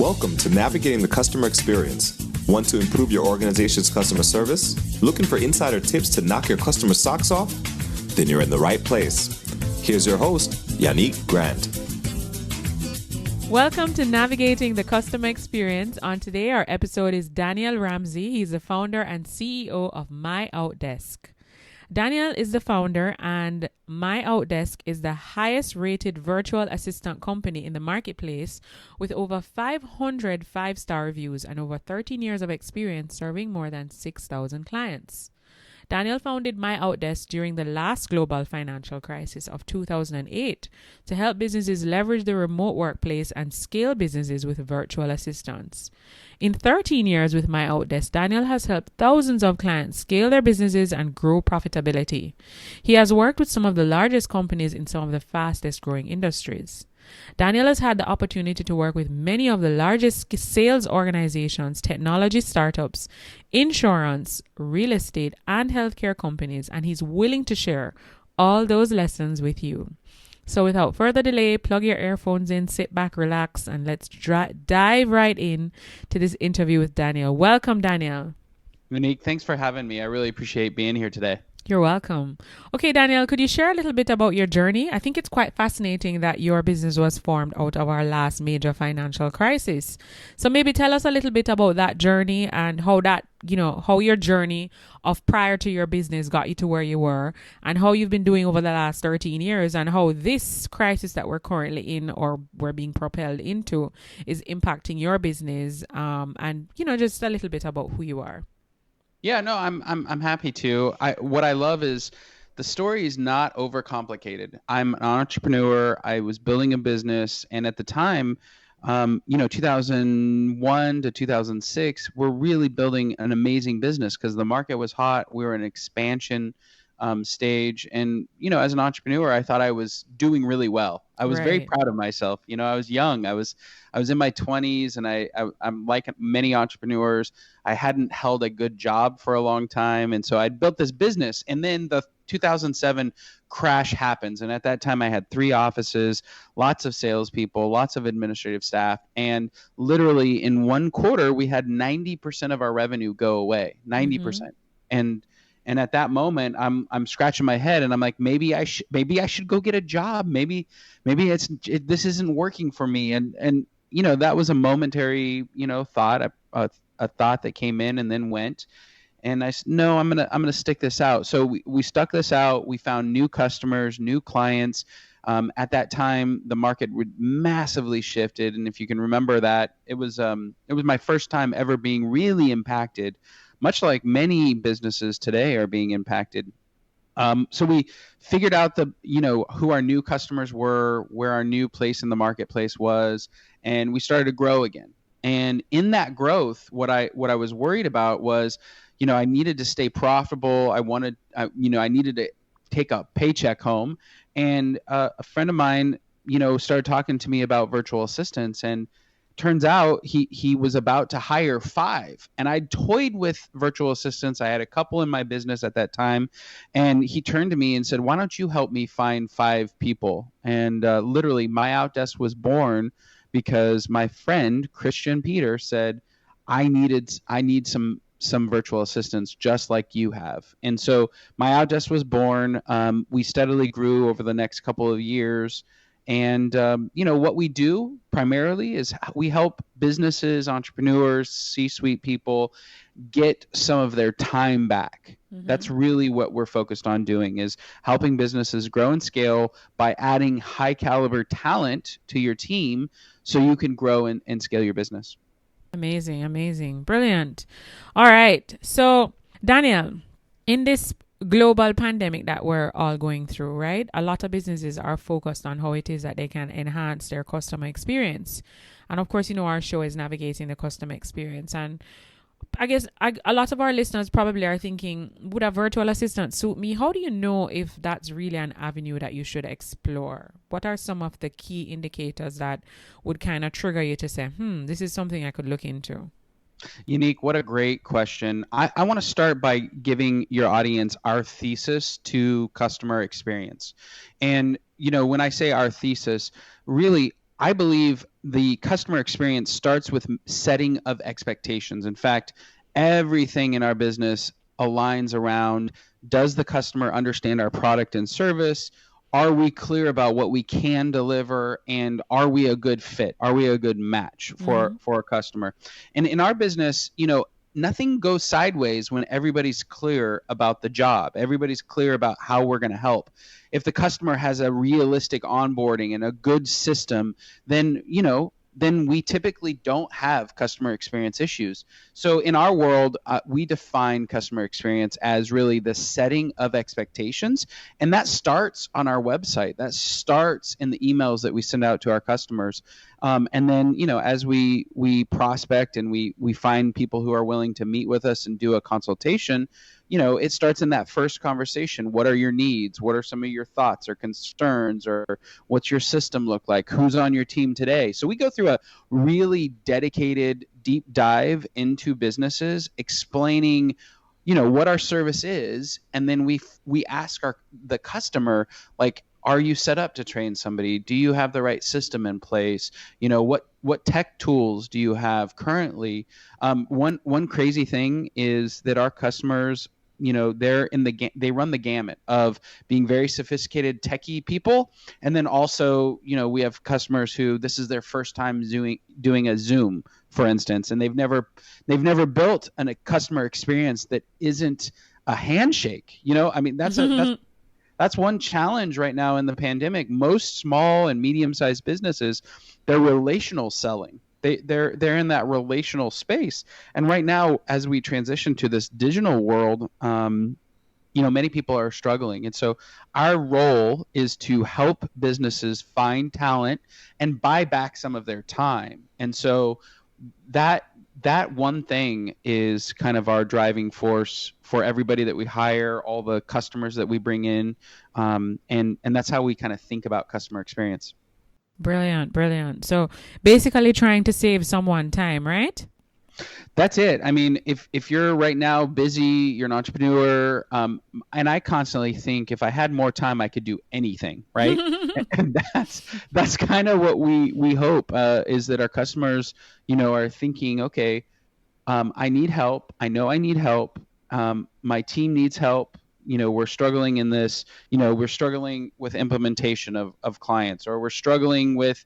Welcome to Navigating the Customer Experience. Want to improve your organization's customer service? Looking for insider tips to knock your customer socks off? Then you're in the right place. Here's your host, Yannick Grant. Welcome to Navigating the Customer Experience. On today, our episode is Daniel Ramsey. He's the founder and CEO of MyOutDesk. Daniel is the founder, and MyOutDesk is the highest rated virtual assistant company in the marketplace with over 500 five-star reviews and over 13 years of experience serving more than 6,000 clients. Daniel founded MyOutDesk during the last global financial crisis of 2008 to help businesses leverage the remote workplace and scale businesses with virtual assistants. In 13 years with MyOutDesk, Daniel has helped thousands of clients scale their businesses and grow profitability. He has worked with some of the largest companies in some of the fastest growing industries. Daniel has had the opportunity to work with many of the largest sales organizations, technology startups, insurance, real estate, and healthcare companies, and he's willing to share all those lessons with you. So without further delay, plug your earphones in, sit back, relax, and let's dive right in to this interview with Daniel. Welcome, Daniel. Monique, thanks for having me. I really appreciate being here today. You're welcome. Okay, Daniel, could you share a little bit about your journey? I think it's quite fascinating that your business was formed out of our last major financial crisis. So maybe tell us a little bit about that journey and how your journey of prior to your business got you to where you were and how you've been doing over the last 13 years and how this crisis that we're currently in or we're being propelled into is impacting your business and just a little bit about who you are. Yeah, no, I'm happy to. What I love is the story is not overcomplicated. I'm an entrepreneur. I was building a business, and at the time, 2001 to 2006, we're really building an amazing business because the market was hot. We were in expansion stage, and as an entrepreneur, I thought I was doing really well. I was very proud of myself. I was young. I was in my 20s, and I'm like many entrepreneurs. I hadn't held a good job for a long time, and so I built this business. And then the 2007 crash happens, and at that time, I had 3 offices, lots of salespeople, lots of administrative staff, and literally in one quarter, we had 90% of our revenue go away. 90%, and at that moment, I'm scratching my head, and I'm like, maybe I should go get a job. Maybe this isn't working for me. And that was a momentary thought, a thought that came in and then went. And I said, no, I'm gonna stick this out. So we stuck this out. We found new customers, new clients. At that time, the market massively shifted, and if you can remember that, it was my first time ever being really impacted, much like many businesses today are being impacted. So we figured out who our new customers were, where our new place in the marketplace was, and we started to grow again. And in that growth, what I was worried about was, I needed to stay profitable. I needed to take a paycheck home. And a friend of mine, started talking to me about virtual assistants, and turns out he was about to hire 5, and I toyed with virtual assistants. I had a couple in my business at that time, and he turned to me and said, why don't you help me find 5 people? And literally MyOutDesk was born because my friend Christian Peter said, I need some virtual assistants just like you have. And so MyOutDesk was born. We steadily grew over the next couple of years. And, what we do primarily is we help businesses, entrepreneurs, C-suite people get some of their time back. Mm-hmm. That's really what we're focused on doing, is helping businesses grow and scale by adding high caliber talent to your team so you can grow and scale your business. Amazing. Brilliant. All right. So, Daniel, in this global pandemic that we're all going through, right? A lot of businesses are focused on how it is that they can enhance their customer experience. And of course, our show is navigating the customer experience. And I guess a lot of our listeners probably are thinking, would a virtual assistant suit me? How do you know if that's really an avenue that you should explore? What are some of the key indicators that would kind of trigger you to say, this is something I could look into? Unique, what a great question. I want to start by giving your audience our thesis to customer experience. And, when I say our thesis, really, I believe the customer experience starts with setting of expectations. In fact, everything in our business aligns around, does the customer understand our product and service? Are we clear about what we can deliver, and are we a good fit? Are we a good match for a customer? And in our business, nothing goes sideways when everybody's clear about the job. Everybody's clear about how we're going to help. If the customer has a realistic onboarding and a good system, then we typically don't have customer experience issues. So in our world, we define customer experience as really the setting of expectations. And that starts on our website. That starts in the emails that we send out to our customers. And then, as we prospect and we find people who are willing to meet with us and do a consultation, it starts in that first conversation. What are your needs? What are some of your thoughts or concerns? Or what's your system look like? Who's on your team today? So we go through a really dedicated deep dive into businesses, explaining, what our service is. And then we ask the customer, like, are you set up to train somebody? Do you have the right system in place? What tech tools do you have currently? One crazy thing is that our customers, they run the gamut of being very sophisticated techie people, and then also, we have customers who this is their first time doing a Zoom, for instance, and they've never built a customer experience that isn't a handshake. I mean, that's one challenge right now in the pandemic. Most small and medium-sized businesses, they're relational selling. They're in that relational space. And right now, as we transition to this digital world, many people are struggling. And so our role is to help businesses find talent and buy back some of their time. And so that one thing is kind of our driving force for everybody that we hire, all the customers that we bring in. And that's how we kind of think about customer experience. Brilliant. So basically trying to save someone time, right? That's it. I mean, if you're right now busy, you're an entrepreneur, and I constantly think if I had more time, I could do anything, right? And that's kind of what we hope is that our customers, are thinking, okay, I need help. I know I need help. My team needs help. We're struggling in this. We're struggling with implementation of clients, or we're struggling with,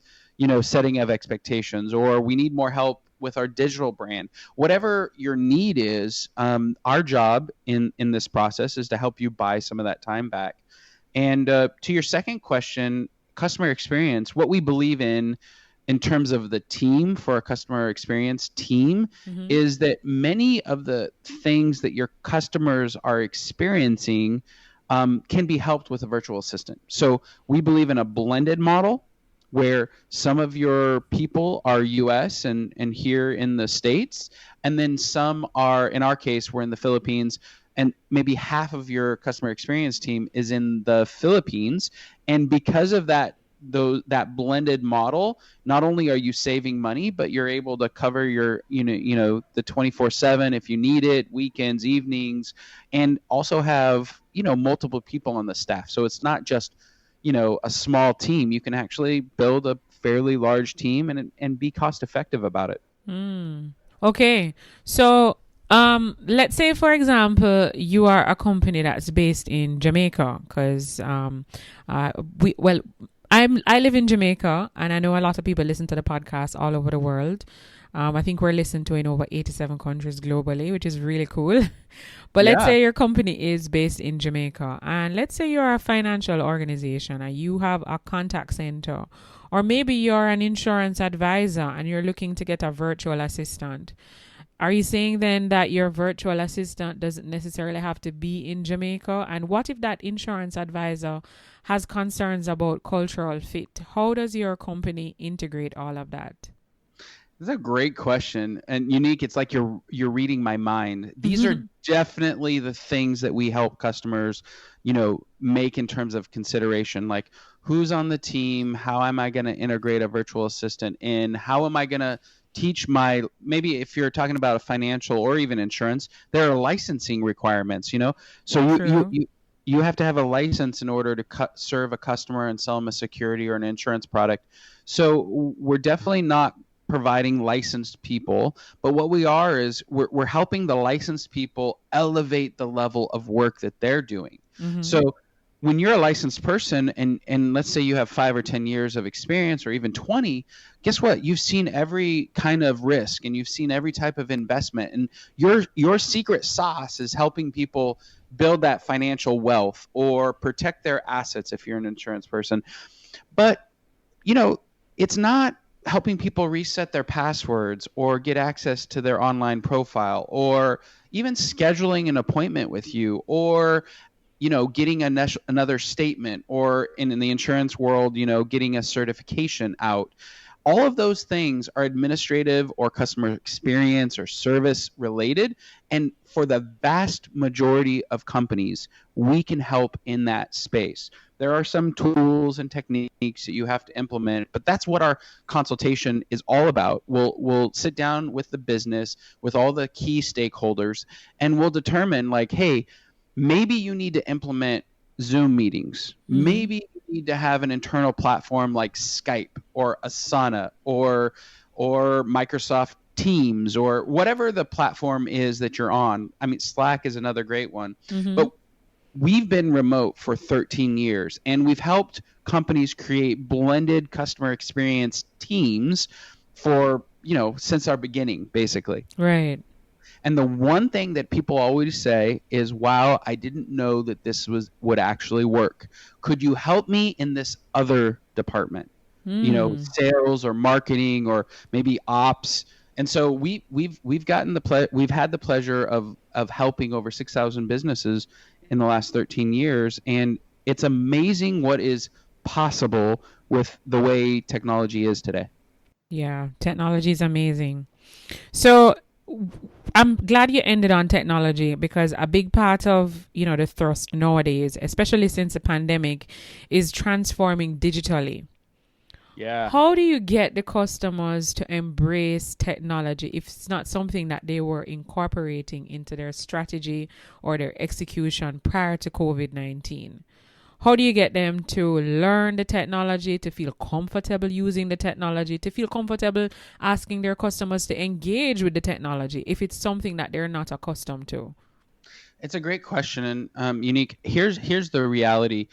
setting of expectations, or we need more help with our digital brand. Whatever your need is, our job in this process is to help you buy some of that time back. And to your second question, customer experience, what we believe in terms of the team for a customer experience team is that many of the things that your customers are experiencing can be helped with a virtual assistant. So we believe in a blended model where some of your people are US and here in the States, and then some are, in our case, we're in the Philippines, and maybe half of your customer experience team is in the Philippines. And because of that blended model, not only are you saving money, but you're able to cover your, the 24/7 if you need it, weekends, evenings, and also have, multiple people on the staff. So it's not just, a small team. You can actually build a fairly large team and be cost effective about it. Okay. So let's say, for example, you are a company that's based in Jamaica, because I live in Jamaica, and I know a lot of people listen to the podcast all over the world. I think we're listened to in over 87 countries globally, which is really cool. But let's say your company is based in Jamaica, and let's say you're a financial organization and you have a contact center, or maybe you're an insurance advisor and you're looking to get a virtual assistant. Are you saying then that your virtual assistant doesn't necessarily have to be in Jamaica? And what if that insurance advisor has concerns about cultural fit? How does your company integrate all of that? That's a great question, and unique. It's like you're reading my mind. These are definitely the things that we help customers, make in terms of consideration, like who's on the team, how am I going to integrate a virtual assistant in, how am I going to teach maybe if you're talking about a financial or even insurance, there are licensing requirements, so you have to have a license in order to serve a customer and sell them a security or an insurance product. So we're definitely not providing licensed people, but what we are is we're helping the licensed people elevate the level of work that they're doing. So when you're a licensed person and let's say you have 5 or 10 years of experience or even 20, guess what? You've seen every kind of risk and you've seen every type of investment, and your secret sauce is helping people build that financial wealth or protect their assets if you're an insurance person. But it's not helping people reset their passwords or get access to their online profile or even scheduling an appointment with you or getting another statement, or in the insurance world, getting a certification out. All of those things are administrative or customer experience or service related. And for the vast majority of companies, we can help in that space. There are some tools and techniques that you have to implement, but that's what our consultation is all about. We'll sit down with the business, with all the key stakeholders, and we'll determine like, hey, maybe you need to implement Zoom meetings. Maybe you need to have an internal platform like Skype or Asana or Microsoft Teams or whatever the platform is that you're on. I mean, Slack is another great one. But we've been remote for 13 years, and we've helped companies create blended customer experience teams for, since our beginning, basically. Right. And the one thing that people always say is, wow, I didn't know that this would actually work. Could you help me in this other department? Sales or marketing or maybe ops. And so we've had the pleasure of helping over 6,000 businesses in the last 13 years. And it's amazing what is possible with the way technology is today. Yeah, technology is amazing. So I'm glad you ended on technology, because a big part of, the thrust nowadays, especially since the pandemic, is transforming digitally. Yeah. How do you get the customers to embrace technology if it's not something that they were incorporating into their strategy or their execution prior to COVID-19? How do you get them to learn the technology, to feel comfortable using the technology, to feel comfortable asking their customers to engage with the technology if it's something that they're not accustomed to? It's a great question. And Unique, here's the reality.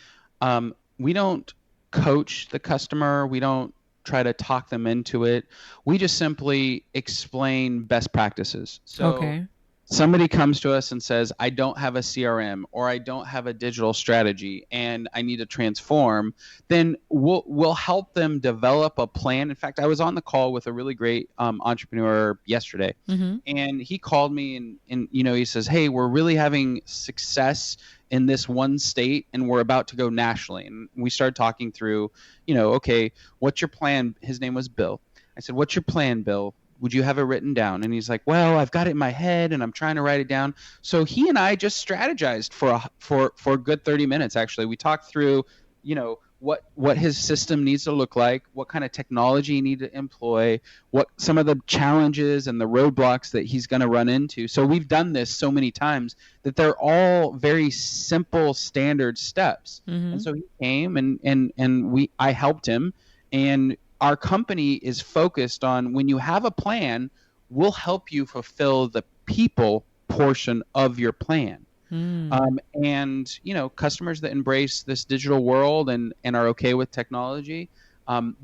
We don't coach the customer. We don't try to talk them into it. We just simply explain best practices. So somebody comes to us and says, I don't have a CRM or I don't have a digital strategy and I need to transform, then we'll help them develop a plan. In fact, I was on the call with a really great entrepreneur yesterday, and he called me and he says, hey, we're really having success in this one state and we're about to go nationally. And we started talking through, okay, what's your plan? His name was Bill. I said, what's your plan, Bill? Would you have it written down? And he's like, well, I've got it in my head and I'm trying to write it down. So he and I just strategized for a good 30 minutes. Actually, we talked through, what his system needs to look like, what kind of technology he needs to employ, what some of the challenges and the roadblocks that he's going to run into. So we've done this so many times that they're all very simple, standard steps. And so he came and I helped him, and our company is focused on, when you have a plan, we'll help you fulfill the people portion of your plan. And customers that embrace this digital world and are okay with technology,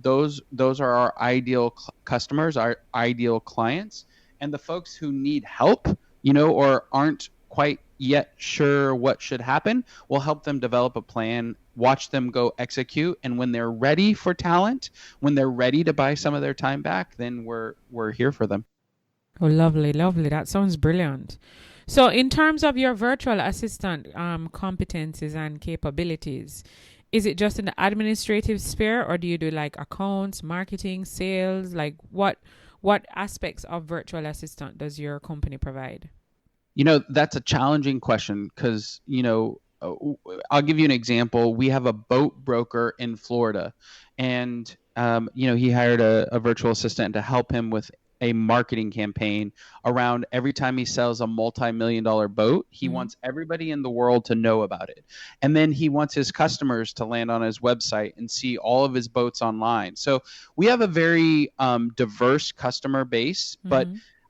those are our ideal customers, our ideal clients. And the folks who need help, or aren't quite yet sure what should happen, we'll help them develop a plan, watch them go execute, and when they're ready for talent, when they're ready to buy some of their time back, then we're here for them. Oh, lovely. That sounds brilliant. So in terms of your virtual assistant competencies and capabilities, is it just in the administrative sphere, or do you do like accounts, marketing, sales? Like what aspects of virtual assistant does your company provide? That's a challenging question because, I'll give you an example. We have a boat broker in Florida, and, he hired a virtual assistant to help him with a marketing campaign around every time he sells a multi-million-dollar boat. He wants everybody in the world to know about it. And then he wants his customers to land on his website and see all of his boats online. So we have a very diverse customer base, but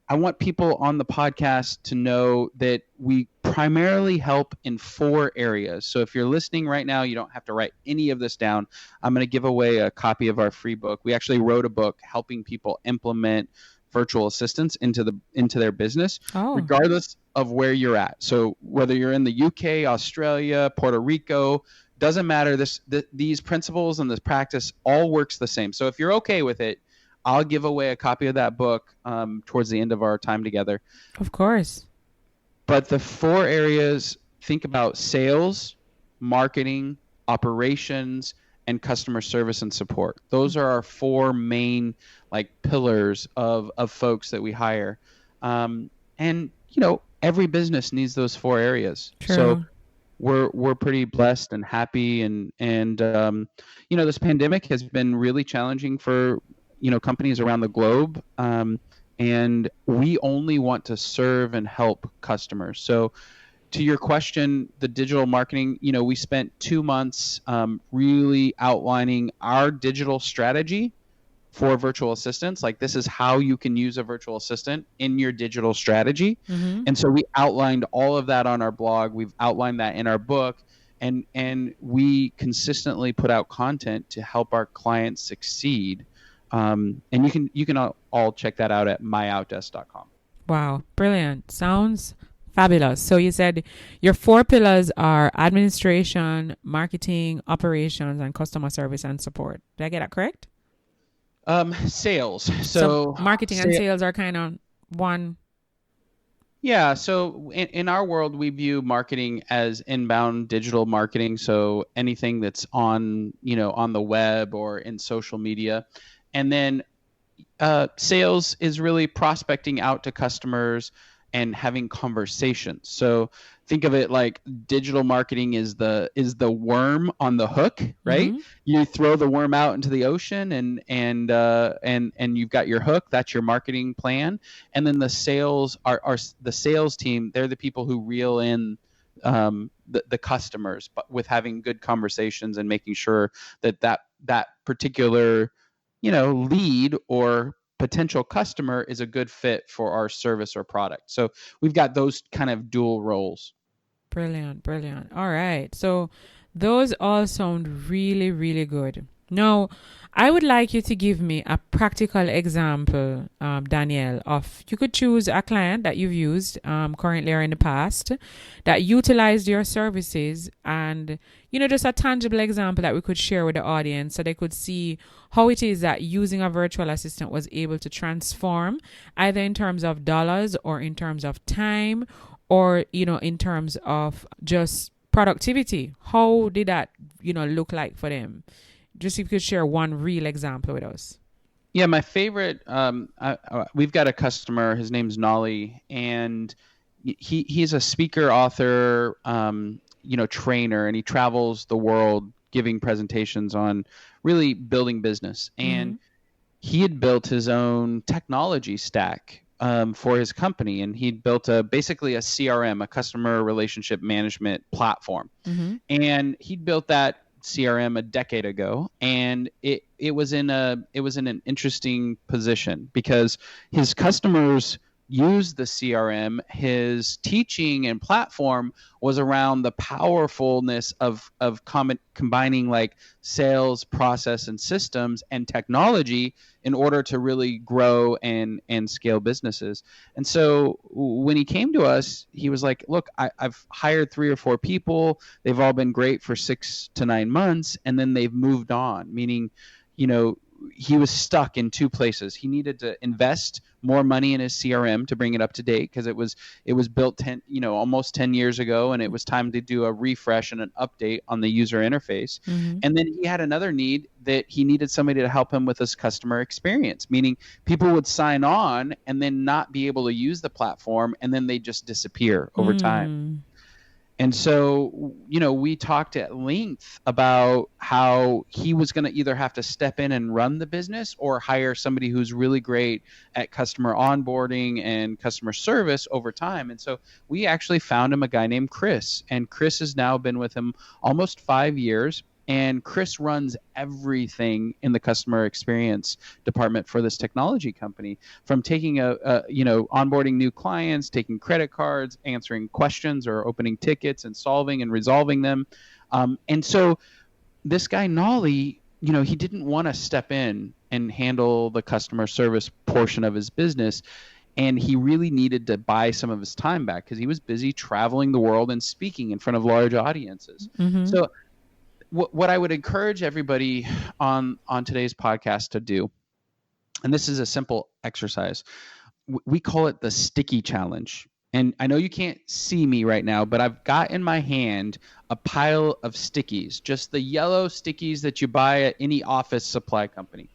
I want people on the podcast to know that we primarily help in 4 areas. So if you're listening right now, you don't have to write any of this down. I'm going to give away a copy of our free book. We actually wrote a book helping people implement virtual assistants into their business, regardless of where you're at. So whether you're in the UK, Australia, Puerto Rico, doesn't matter. These principles and this practice all works the same. So if you're okay with it, I'll give away a copy of that book towards the end of our time together. Of course. But the 4 areas, think about sales, marketing, operations, and customer service and support. Those are our 4 main pillars of folks that we hire. And every business needs those 4 areas. True. So we're pretty blessed and happy, and this pandemic has been really challenging for companies around the globe, and we only want to serve and help customers. So to your question, the digital marketing, we spent 2 months really outlining our digital strategy for virtual assistants. This is how you can use a virtual assistant in your digital strategy. And so we outlined all of that on our blog. We've outlined that in our book, and we consistently put out content to help our clients succeed. And you can all check that out at myoutdesk.com. Wow, brilliant. Sounds fabulous. So you said your 4 pillars are administration, marketing, operations, and customer service and support. Did I get that correct? Sales. So marketing and sales are kind of one. Yeah. So in our world, we view marketing as inbound digital marketing. So anything that's on the web or in social media. And then sales is really prospecting out to customers and having conversations. So think of it like digital marketing is the worm on the hook, right? You throw the worm out into the ocean, and you've got your hook. That's your marketing plan. And then the sales are the sales team. They're the people who reel in the customers, but with having good conversations and making sure that particular lead or potential customer is a good fit for our service or product. So we've got those kind of dual roles. Brilliant. All right. So those all sound really, really good. Now, I would like you to give me a practical example, Danielle, of you could choose a client that you've used currently or in the past that utilized your services, and just a tangible example that we could share with the audience so they could see how it is that using a virtual assistant was able to transform either in terms of dollars or in terms of time or in terms of just productivity. How did that look like for them? Just if you could share one real example with us. Yeah, my favorite, we've got a customer, his name's Nolly, and he's a speaker, author, trainer, and he travels the world giving presentations on really building business. And he had built his own technology stack for his company, and he'd built basically a CRM, a customer relationship management platform. And he'd built that CRM a decade ago, and it was in an interesting position because his customers used the CRM. His teaching and platform was around the powerfulness of combining like sales process and systems and technology in order to really grow and scale businesses. And so when he came to us, he was like, look, I've hired 3 or 4 people. They've all been great for 6 to 9 months, and then they've moved on, meaning, he was stuck in 2 places. He needed to invest more money in his CRM to bring it up to date because it was built almost 10 years ago, and it was time to do a refresh and an update on the user interface. And then he had another need that he needed somebody to help him with his customer experience, meaning people would sign on and then not be able to use the platform, and then they just disappear over time. And so, we talked at length about how he was going to either have to step in and run the business or hire somebody who's really great at customer onboarding and customer service over time. And so we actually found him a guy named Chris, and Chris has now been with him almost 5 years. And Chris runs everything in the customer experience department for this technology company, from taking onboarding new clients, taking credit cards, answering questions or opening tickets and solving and resolving them. And so this guy, Nolly, he didn't want to step in and handle the customer service portion of his business. And he really needed to buy some of his time back because he was busy traveling the world and speaking in front of large audiences. Mm-hmm. So what I would encourage everybody on today's podcast to do, and this is a simple exercise, we call it the sticky challenge. And I know you can't see me right now, but I've got in my hand a pile of stickies, just the yellow stickies that you buy at any office supply company.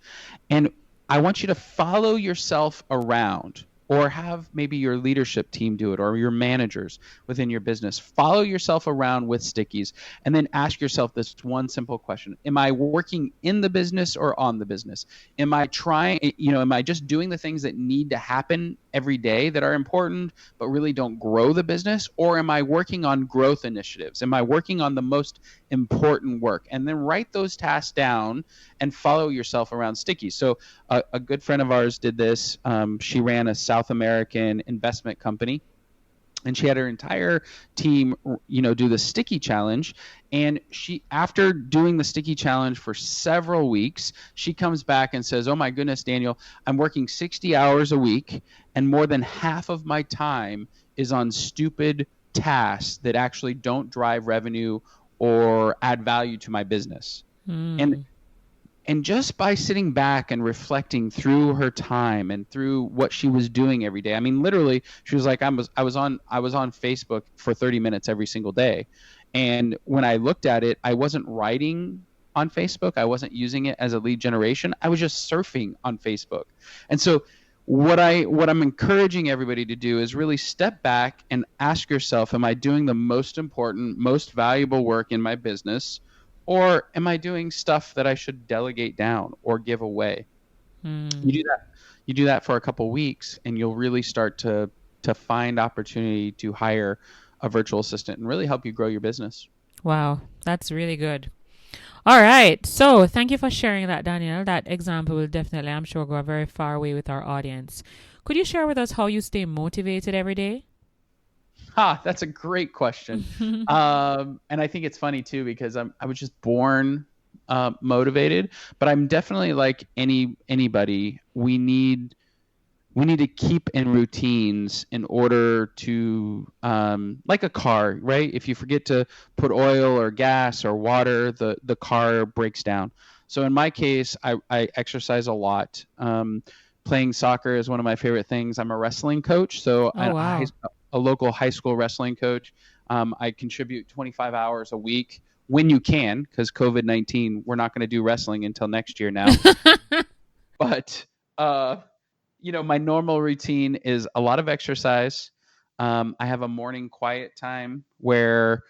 And I want you to follow yourself around, or have maybe your leadership team do it, or your managers within your business. Follow yourself around with stickies, and then ask yourself this one simple question. Am I working in the business or on the business? Am I am I just doing the things that need to happen every day that are important but really don't grow the business? Or am I working on growth initiatives? Am I working on the most important work? And then write those tasks down and follow yourself around stickies. So a good friend of ours did this. She ran a South American investment company, and she had her entire team, do the sticky challenge. And she, after doing the sticky challenge for several weeks, she comes back and says, "Oh my goodness, Daniel, I'm working 60 hours a week, and more than half of my time is on stupid tasks that actually don't drive revenue or add value to my business." And just by sitting back and reflecting through her time and through what she was doing every day, I mean, literally, she was like, I was on Facebook for 30 minutes every single day. And when I looked at it, I wasn't writing on Facebook. I wasn't using it as a lead generation. I was just surfing on Facebook. And so what I'm encouraging everybody to do is really step back and ask yourself, am I doing the most important, most valuable work in my business? Or am I doing stuff that I should delegate down or give away? You do that for a couple weeks, and you'll really start to find opportunity to hire a virtual assistant and really help you grow your business. Wow, that's really good. All right. So thank you for sharing that, Daniel. That example will definitely, I'm sure, go a very far way with our audience. Could you share with us how you stay motivated every day? That's a great question. And I think it's funny too, because I was just born motivated, but I'm definitely like anybody. We need to keep in routines in order to, like a car, right? If you forget to put oil or gas or water, the car breaks down. So in my case, I exercise a lot. Playing soccer is one of my favorite things. I'm a wrestling coach, so wow. a local high school wrestling coach. I contribute 25 hours a week when you can, because COVID-19, we're not going to do wrestling until next year now. But, my normal routine is a lot of exercise. I have a morning quiet time where,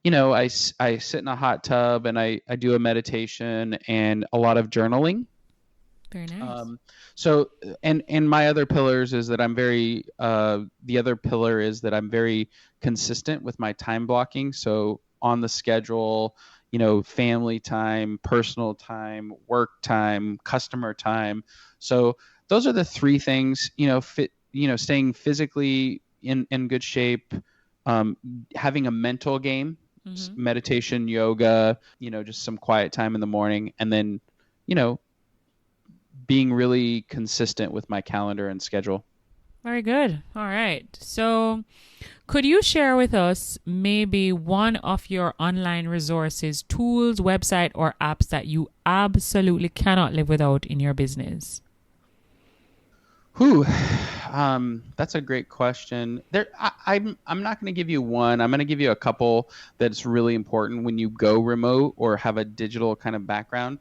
I sit in a hot tub and I do a meditation and a lot of journaling. Very nice. So, and my other pillars is that the other pillar is that I'm very consistent with my time blocking. So on the schedule, family time, personal time, work time, customer time. So those are the three things, staying physically in good shape, having a mental game, meditation, yoga, just some quiet time in the morning, and then, being really consistent with my calendar and schedule. Very good. All right. So could you share with us maybe one of your online resources, tools, website, or apps that you absolutely cannot live without in your business? That's a great question. I'm not going to give you one. I'm going to give you a couple that's really important when you go remote or have a digital kind of background.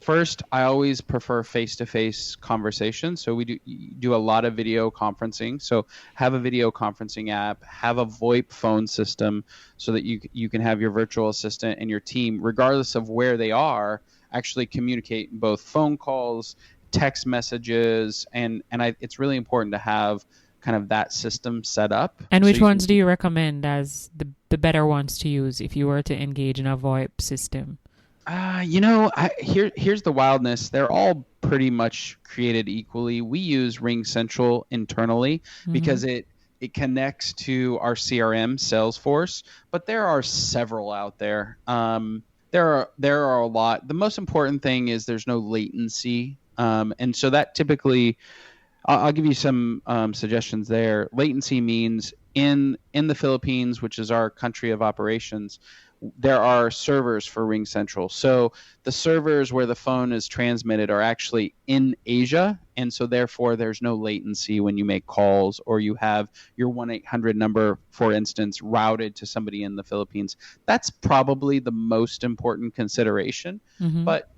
First, I always prefer face-to-face conversations. So we do a lot of video conferencing. So have a video conferencing app, have a VoIP phone system so that you can have your virtual assistant and your team, regardless of where they are, actually communicate in both phone calls, text messages, and it's really important to have kind of that system set up. And so which ones do you recommend as the better ones to use if you were to engage in a VoIP system? Here's the wildness. They're all pretty much created equally. We use Ring Central internally because it connects to our CRM, Salesforce, but there are several out there. There are a lot. The most important thing is there's no latency, and so that typically, I'll give you some suggestions there. Latency means in the Philippines, which is our country of operations, there are servers for Ring Central. So the servers where the phone is transmitted are actually in Asia, and so therefore there's no latency when you make calls or you have your 1-800 number, for instance, routed to somebody in the Philippines. That's probably the most important consideration. But,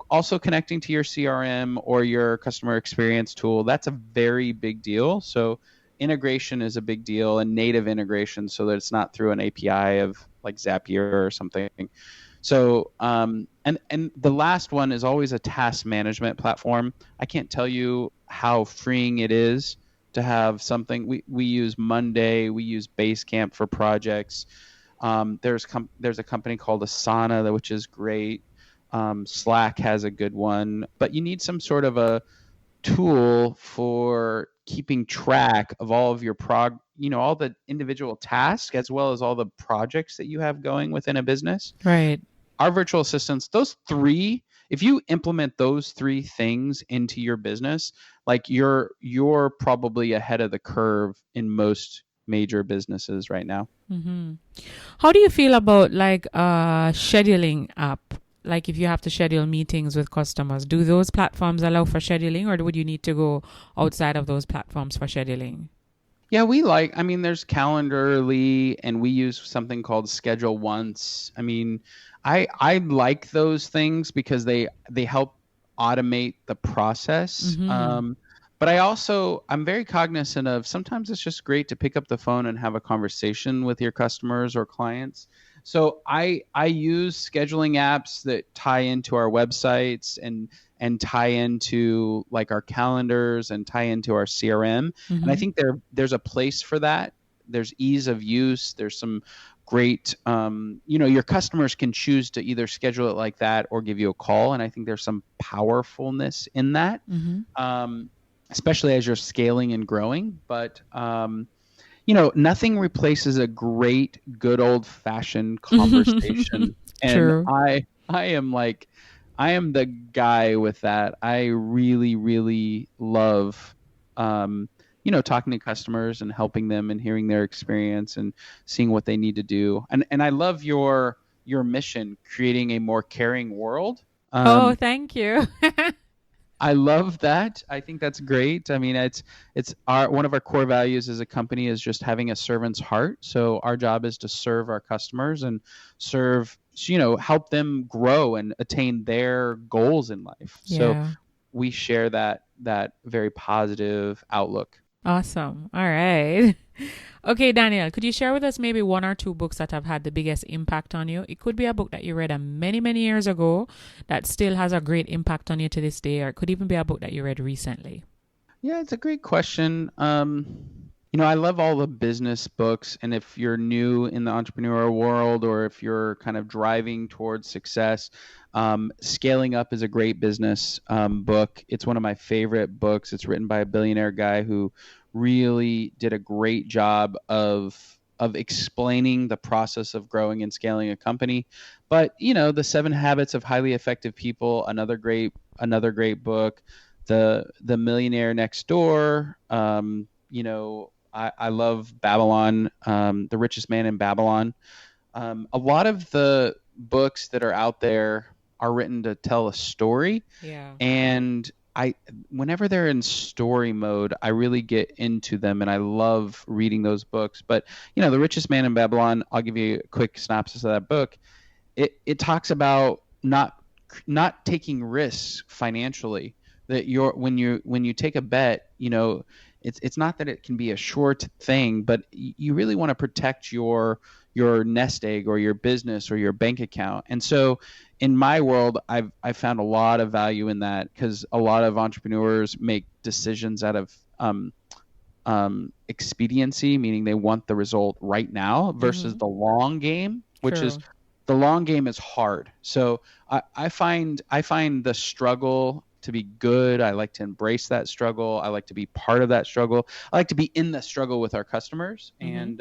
also connecting to your CRM or your customer experience tool, that's a very big deal. So integration is a big deal, and native integration so that it's not through an API of like Zapier or something. So, and the last one is always a task management platform. I can't tell you how freeing it is to have something. We use Monday, we use Basecamp for projects. There's a company called Asana, which is great. Slack has a good one, but you need some sort of a tool for keeping track of all of your all the individual tasks as well as all the projects that you have going within a business. Right. Our virtual assistants, those three, if you implement those three things into your business, like you're probably ahead of the curve in most major businesses right now. How do you feel about like a scheduling app? Like if you have to schedule meetings with customers, do those platforms allow for scheduling, or would you need to go outside of those platforms for scheduling? Yeah, there's Calendarly, and we use something called Schedule Once. I like those things because they help automate the process. But I'm very cognizant of sometimes it's just great to pick up the phone and have a conversation with your customers or clients. So I use scheduling apps that tie into our websites and tie into like our calendars and tie into our CRM. And I think there's a place for that. There's ease of use. There's some great, your customers can choose to either schedule it like that or give you a call. And I think there's some powerfulness in that, especially as you're scaling and growing. But nothing replaces a great, good old-fashioned conversation. And True. I am the guy with that. I really, really love, talking to customers and helping them and hearing their experience and seeing what they need to do. And I love your mission, creating a more caring world. Thank you. I love that. I think that's great. It's one of our core values as a company is just having a servant's heart. So our job is to serve our customers and help them grow and attain their goals in life. Yeah. So we share that very positive outlook. Awesome. All right. Okay, Daniel, could you share with us maybe one or two books that have had the biggest impact on you? It could be a book that you read many, many years ago that still has a great impact on you to this day, or it could even be a book that you read recently. Yeah, it's a great question. I love all the business books, and if you're new in the entrepreneurial world or if you're kind of driving towards success, Scaling Up is a great business book. It's one of my favorite books. It's written by a billionaire guy who really did a great job of explaining the process of growing and scaling a company. But, The 7 Habits of Highly Effective People, another great book. The Millionaire Next Door, I love Babylon, The Richest Man in Babylon. A lot of the books that are out there are written to tell a story. Yeah. And whenever they're in story mode, I really get into them and I love reading those books. But, The Richest Man in Babylon, I'll give you a quick synopsis of that book. It talks about not not taking risks financially. That when you take a bet, it's not that it can be a short thing, but you really want to protect your nest egg or your business or your bank account. And so in my world, I've found a lot of value in that, because a lot of entrepreneurs make decisions out of expediency, meaning they want the result right now, versus the long game, which is the long game is hard. So I find the struggle to be good. I like to embrace that struggle. I like to be part of that struggle. I like to be in the struggle with our customers. And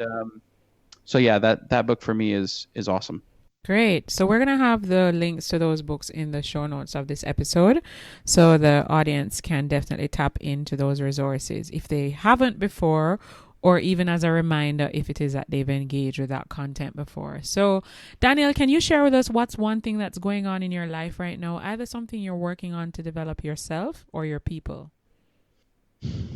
so yeah, that book for me is awesome. Great. So we're going to have the links to those books in the show notes of this episode, so the audience can definitely tap into those resources if they haven't before, or even as a reminder if it is that they've engaged with that content before. So Daniel, can you share with us what's one thing that's going on in your life right now, either something you're working on to develop yourself or your people?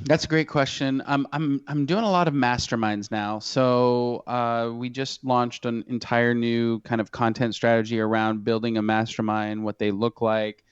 That's a great question. I'm doing a lot of masterminds now. So we just launched an entire new kind of content strategy around building a mastermind, what they look like,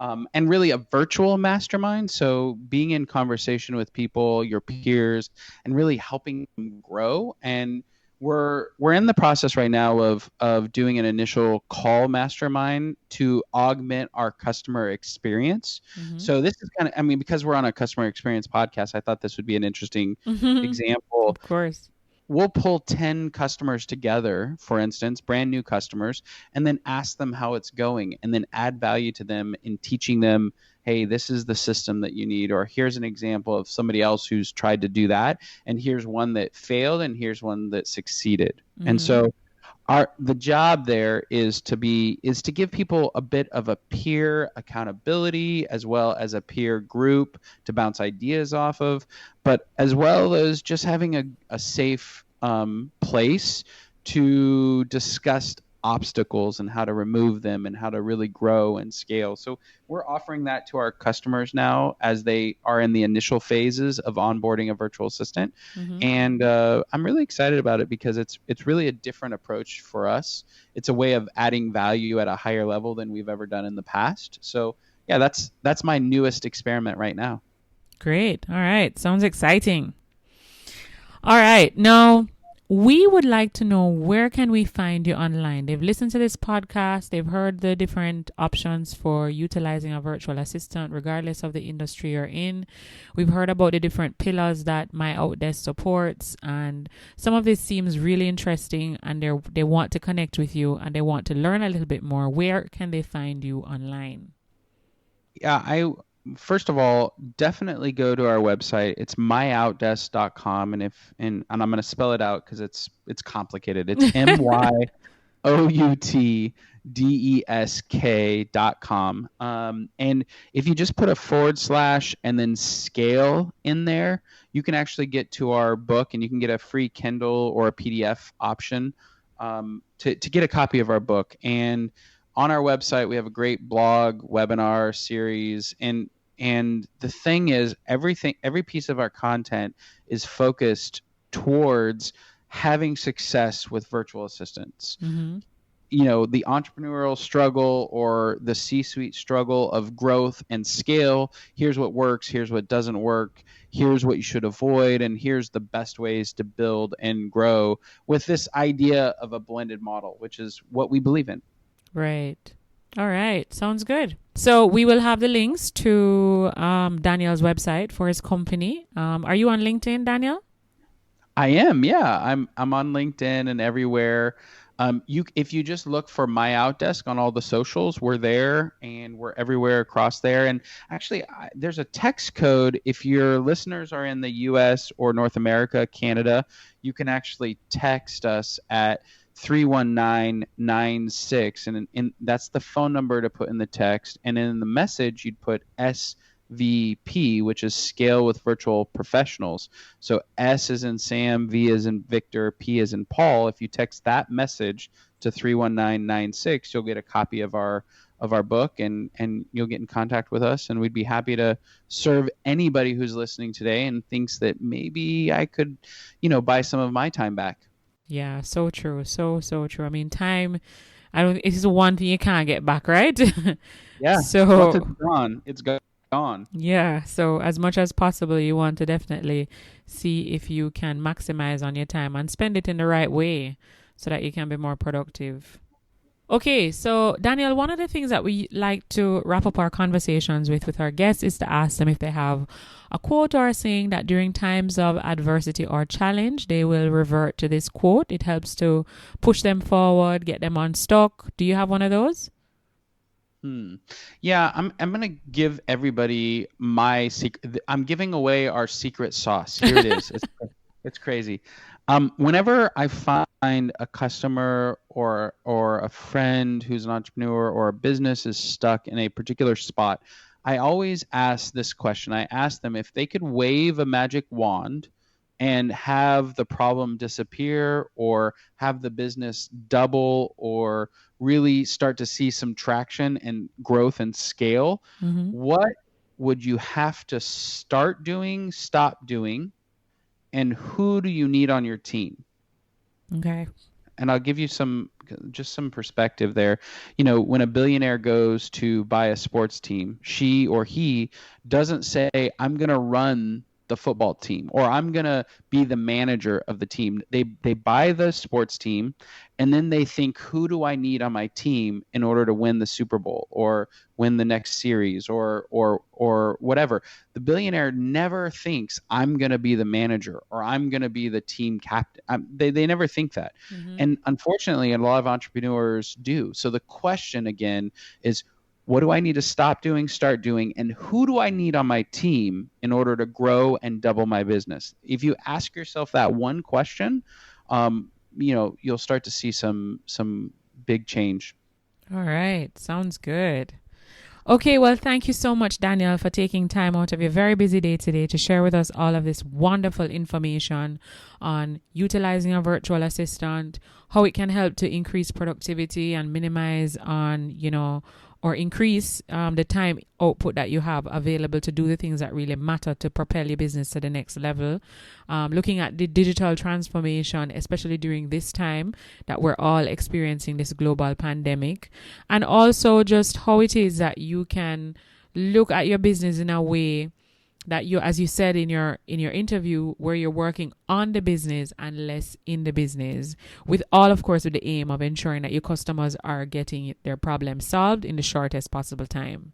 and really a virtual mastermind. So being in conversation with people, your peers, and really helping them grow. And we're in the process right now of doing an initial call mastermind to augment our customer experience. So this is kind of, because we're on a customer experience podcast, I thought this would be an interesting example. Of course. We'll pull 10 customers together, for instance, brand new customers, and then ask them how it's going, and then add value to them in teaching them, hey, this is the system that you need, or here's an example of somebody else who's tried to do that, and here's one that failed, and here's one that succeeded. And so the job there is to give people a bit of a peer accountability, as well as a peer group to bounce ideas off of, but as well as just having a safe place to discuss obstacles and how to remove them and how to really grow and scale. So we're offering that to our customers now as they are in the initial phases of onboarding a virtual assistant. And I'm really excited about it because it's really a different approach for us. It's a way of adding value at a higher level than we've ever done in the past. So yeah, that's my newest experiment right now. Great. All right. Sounds exciting. All right. Now, we would like to know, where can we find you online? They've listened to this podcast. They've heard the different options for utilizing a virtual assistant, regardless of the industry you're in. We've heard about the different pillars that MyOutDesk supports, and some of this seems really interesting, and they want to connect with you and they want to learn a little bit more. Where can they find you online? Yeah, first of all, definitely go to our website. It's myoutdesk.com, and I'm going to spell it out because it's complicated. It's myoutdesk.com. And if you just put a / and then scale in there, you can actually get to our book, and you can get a free Kindle or a PDF option to get a copy of our book. And on our website, we have a great blog, webinar series, and the thing is, every piece of our content is focused towards having success with virtual assistants. The entrepreneurial struggle or the C-suite struggle of growth and scale. Here's what works. Here's what doesn't work. Here's what you should avoid. And here's the best ways to build and grow with this idea of a blended model, which is what we believe in. Right. All right. Sounds good. So we will have the links to Daniel's website for his company. Are you on LinkedIn, Daniel? I am. Yeah, I'm on LinkedIn and everywhere. If you just look for MyOutDesk on all the socials, we're there, and we're everywhere across there. And actually, there's a text code. If your listeners are in the U.S. or North America, Canada, you can actually text us at 31996, and that's the phone number to put in the text. And in the message, you'd put SVP, which is Scale with Virtual Professionals. So S is in Sam, V is in Victor, P is in Paul. If you text that message to 31996, you'll get a copy of our book, and you'll get in contact with us, and we'd be happy to serve anybody who's listening today and thinks that maybe I could, buy some of my time back. Yeah, so true. So true. I mean, time It's one thing you can't get back, right? Yeah. So Once it's gone, it's gone. yeah, so as much as possible, you want to definitely see if you can maximize on your time and spend it in the right way so that you can be more productive. Okay, so Daniel, one of the things that we like to wrap up our conversations with our guests is to ask them if they have a quote or a saying that during times of adversity or challenge, they will revert to this quote. It helps to push them forward, get them unstuck. Do you have one of those? Yeah, I'm gonna give everybody my secret. I'm giving away our secret sauce. Here it is. It's crazy. Whenever I find a customer or a friend who's an entrepreneur or a business is stuck in a particular spot, I always ask this question. I ask them if they could wave a magic wand and have the problem disappear or have the business double or really start to see some traction and growth and scale, what would you have to start doing, stop doing, and who do you need on your team? Okay. And I'll give you some perspective there. You know, when a billionaire goes to buy a sports team, she or he doesn't say, I'm going to run the football team or I'm going to be the manager of the team. They buy the sports team and then they think, who do I need on my team in order to win the Super Bowl or win the next series or whatever. The billionaire never thinks I'm going to be the manager or I'm going to be the team captain. They never think that. And unfortunately, a lot of entrepreneurs do. So the question again is, what do I need to stop doing, start doing, and who do I need on my team in order to grow and double my business? If you ask yourself that one question, you'll start to see some big change. All right. Sounds good. Okay, well, thank you so much, Daniel, for taking time out of your very busy day today to share with us all of this wonderful information on utilizing a virtual assistant, how it can help to increase productivity and minimize on, or increase the time output that you have available to do the things that really matter to propel your business to the next level. Looking at the digital transformation, especially during this time that we're all experiencing this global pandemic. And also just how it is that you can look at your business in a way that you, as you said in your interview, where you're working on the business and less in the business, with all, of course, with the aim of ensuring that your customers are getting their problem solved in the shortest possible time.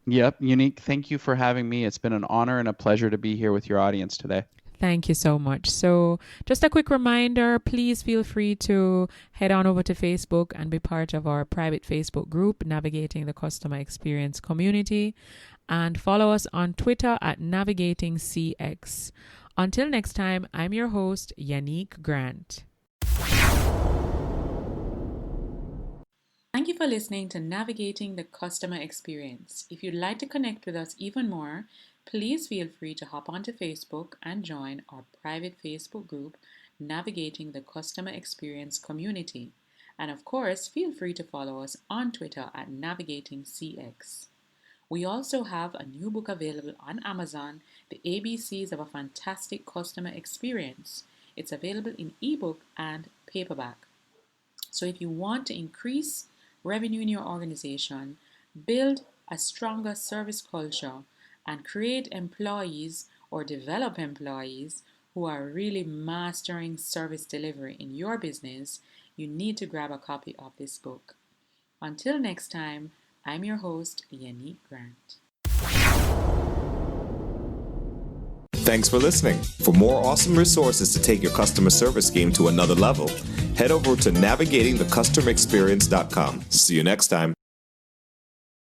Yep, Unique. Thank you for having me. It's been an honor and a pleasure to be here with your audience today. Thank you so much. So just a quick reminder, please feel free to head on over to Facebook and be part of our private Facebook group, Navigating the Customer Experience Community, and follow us on Twitter at NavigatingCX. Until next time, I'm your host, Yannick Grant. Thank you for listening to Navigating the Customer Experience. If you'd like to connect with us even more, please feel free to hop onto Facebook and join our private Facebook group, Navigating the Customer Experience Community. And of course, feel free to follow us on Twitter at NavigatingCX. We also have a new book available on Amazon, The ABCs of a Fantastic Customer Experience. It's available in ebook and paperback. So if you want to increase revenue in your organization, build a stronger service culture, and create employees or develop employees who are really mastering service delivery in your business, you need to grab a copy of this book. Until next time, I'm your host, Yannick Grant. Thanks for listening. For more awesome resources to take your customer service game to another level, head over to navigatingthecustomerexperience.com. See you next time.